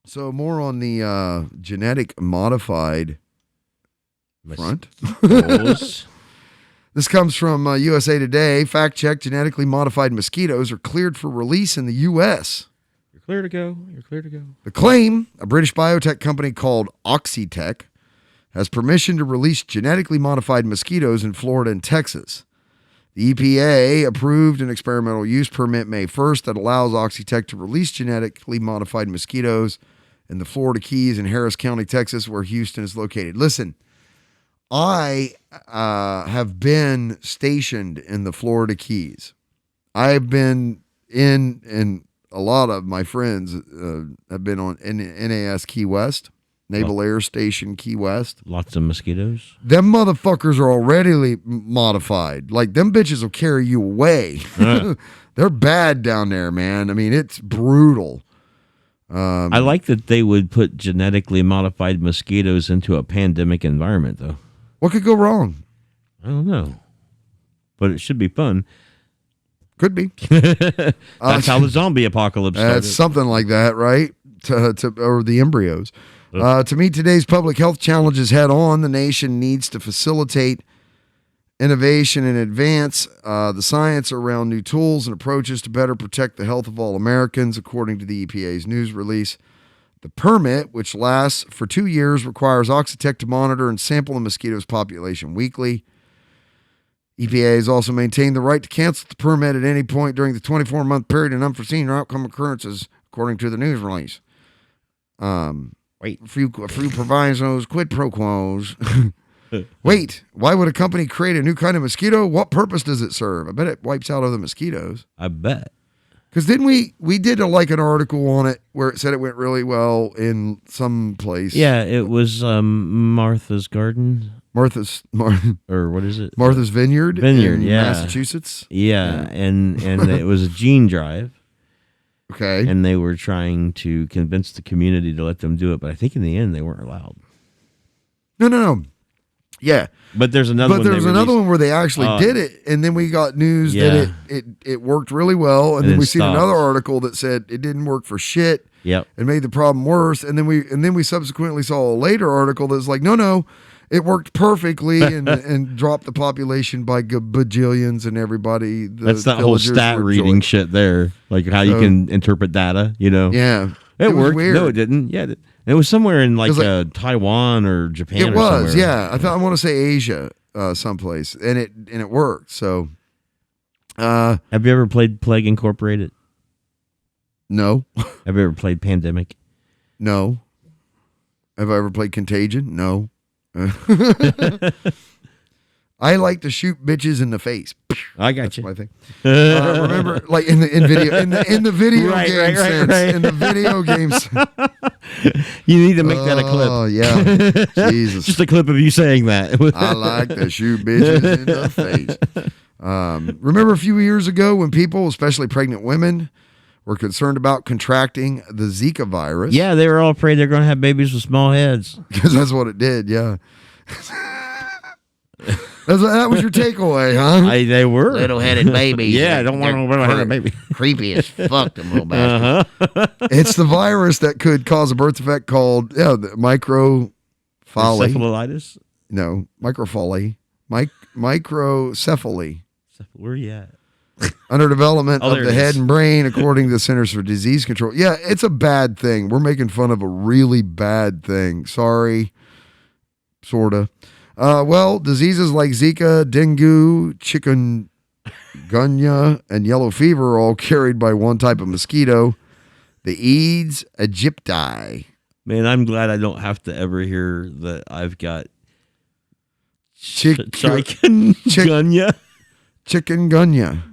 So more on the genetic modified front. This comes from USA Today. Fact check: genetically modified mosquitoes are cleared for release in the U.S. You're clear to go. You're clear to go. The claim, a British biotech company called Oxitec, has permission to release genetically modified mosquitoes in Florida and Texas. The EPA approved an experimental use permit May 1st that allows Oxitec to release genetically modified mosquitoes in the Florida Keys and Harris County, Texas, where Houston is located. Listen, I have been stationed in the Florida Keys. I've been and a lot of my friends have been on NAS Key West, Naval Air Station Key West. Lots of mosquitoes. Them motherfuckers are already modified. Like, them bitches will carry you away. They're bad down there, man. I mean, it's brutal. I like that they would put genetically modified mosquitoes into a pandemic environment, though. What could go wrong? I don't know. But it should be fun. Could be. That's how the zombie apocalypse started. Something like that, right? Or the embryos. To meet today's public health challenges head on, the nation needs to facilitate innovation and advance the science around new tools and approaches to better protect the health of all Americans, according to the EPA's news release. The permit, which lasts for 2 years, requires Oxitec to monitor and sample the mosquitoes' population weekly. EPA has also maintained the right to cancel the permit at any point during the 24-month period in unforeseen or outcome occurrences, according to the news release. Wait. A few provisos, quid pro quos. Wait, why would a company create a new kind of mosquito? What purpose does it serve? I bet it wipes out other mosquitoes. I bet. Because didn't we did an article on it where it said it went really well in some place. Yeah, it was Martha's Garden. Or what is it? Martha's Vineyard in yeah. Massachusetts. Yeah, and it was a gene drive. Okay. And they were trying to convince the community to let them do it, but I think in the end they weren't allowed. No. Yeah. But there's another one. But there's another one where they actually did it, and then we got news that it worked really well, and then we seen another article that said it didn't work for shit. Yep. It made the problem worse, and then we subsequently saw a later article that's like, no, it worked perfectly and dropped the population by bajillions and everybody. That's that whole stat reading shit there, like how you can interpret data, Yeah. It worked. Weird. No, it didn't. Yeah, it was somewhere in Taiwan or Japan. It was, somewhere. yeah. I want to say Asia, someplace, and it worked. So, have you ever played Plague Incorporated? No. Have you ever played Pandemic? No. Have I ever played Contagion? No. I like to shoot bitches in the face. I got you. That's my thing. Remember, like in the video right, game sense. Right. In the video games. You need to make that a clip. Oh yeah, Jesus! Just a clip of you saying that. I like to shoot bitches in the face. Remember a few years ago when people, especially pregnant women, were concerned about contracting the Zika virus? Yeah, they were all afraid they're going to have babies with small heads. Because that's what it did. Yeah. That was your takeaway, huh? They were little-headed babies. Yeah, I don't want a little-headed baby. Creepy as fuck, them little bastards. It's the virus that could cause a birth defect called the microcephaly. Encephalitis? No, microcephaly. Microcephaly. Where are you at? Under development of the head is. and brain, according to the Centers for Disease Control. Yeah, it's a bad thing. We're making fun of a really bad thing. Sorry. Sorta. Well, diseases like Zika, dengue, chikungunya, and yellow fever are all carried by one type of mosquito, the Aedes aegypti. Man, I'm glad I don't have to ever hear that I've got chikungunya. Chikungunya.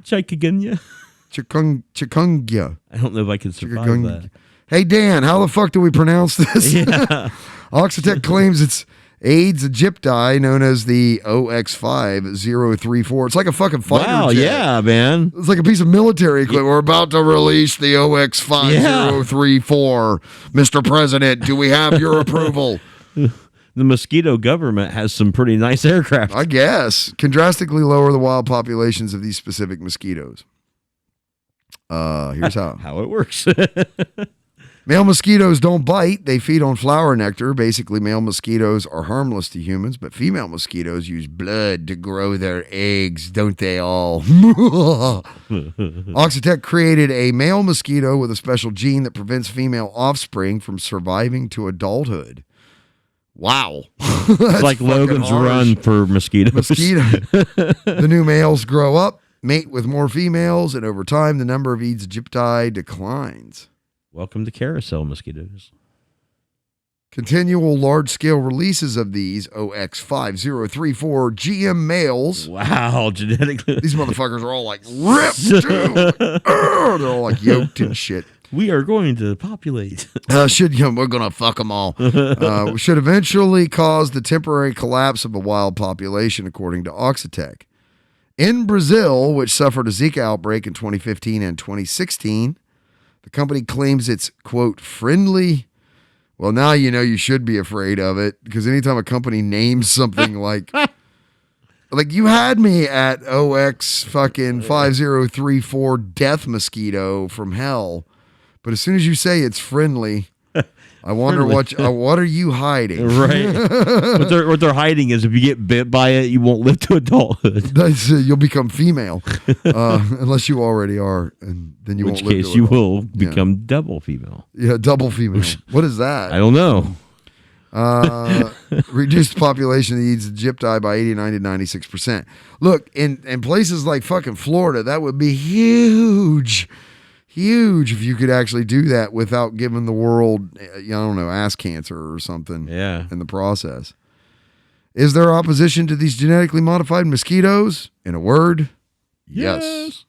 I don't know if I can survive that. Hey, Dan, how the fuck do we pronounce this? Yeah. Oxitec claims it's Aedes aegypti, known as the OX5034. It's like a fucking fighter jet. Yeah, man. It's like a piece of military equipment. We're about to release the OX5034. Mr. President, do we have your approval? The mosquito government has some pretty nice aircraft. I guess. Can drastically lower the wild populations of these specific mosquitoes. Here's how. How it works. Male mosquitoes don't bite. They feed on flower nectar. Basically, male mosquitoes are harmless to humans, but female mosquitoes use blood to grow their eggs, don't they all? Oxitec created a male mosquito with a special gene that prevents female offspring from surviving to adulthood. Wow. It's like Logan's Run for mosquitoes. The new males grow up, mate with more females, and over time, the number of Aedes aegypti declines. Welcome to carousel mosquitoes. Continual large-scale releases of these OX5034 GM males. Wow, genetically. These motherfuckers are all like ripped, dude. They're all like yoked and shit. We are going to populate. We're going to fuck them all. Should eventually cause the temporary collapse of a wild population, according to Oxitec. In Brazil, which suffered a Zika outbreak in 2015 and 2016, the company claims it's, quote, friendly. Well, now you know you should be afraid of it, because anytime a company names something like you had me at OX fucking 5034 death mosquito from hell, but as soon as you say it's friendly, I wonder what are you hiding? Right. What they're hiding is if you get bit by it, you won't live to adulthood. You'll become female, unless you already are, and then you won't live to adulthood. In which case you will become double female. Yeah, double female. What is that? I don't know. Reduced population of the Aedes aegypti by 89 to 96%. Look, in places like fucking Florida, that would be huge. Huge if you could actually do that without giving the world, I don't know, ass cancer or something in the process. Is there opposition to these genetically modified mosquitoes? In a word, yes.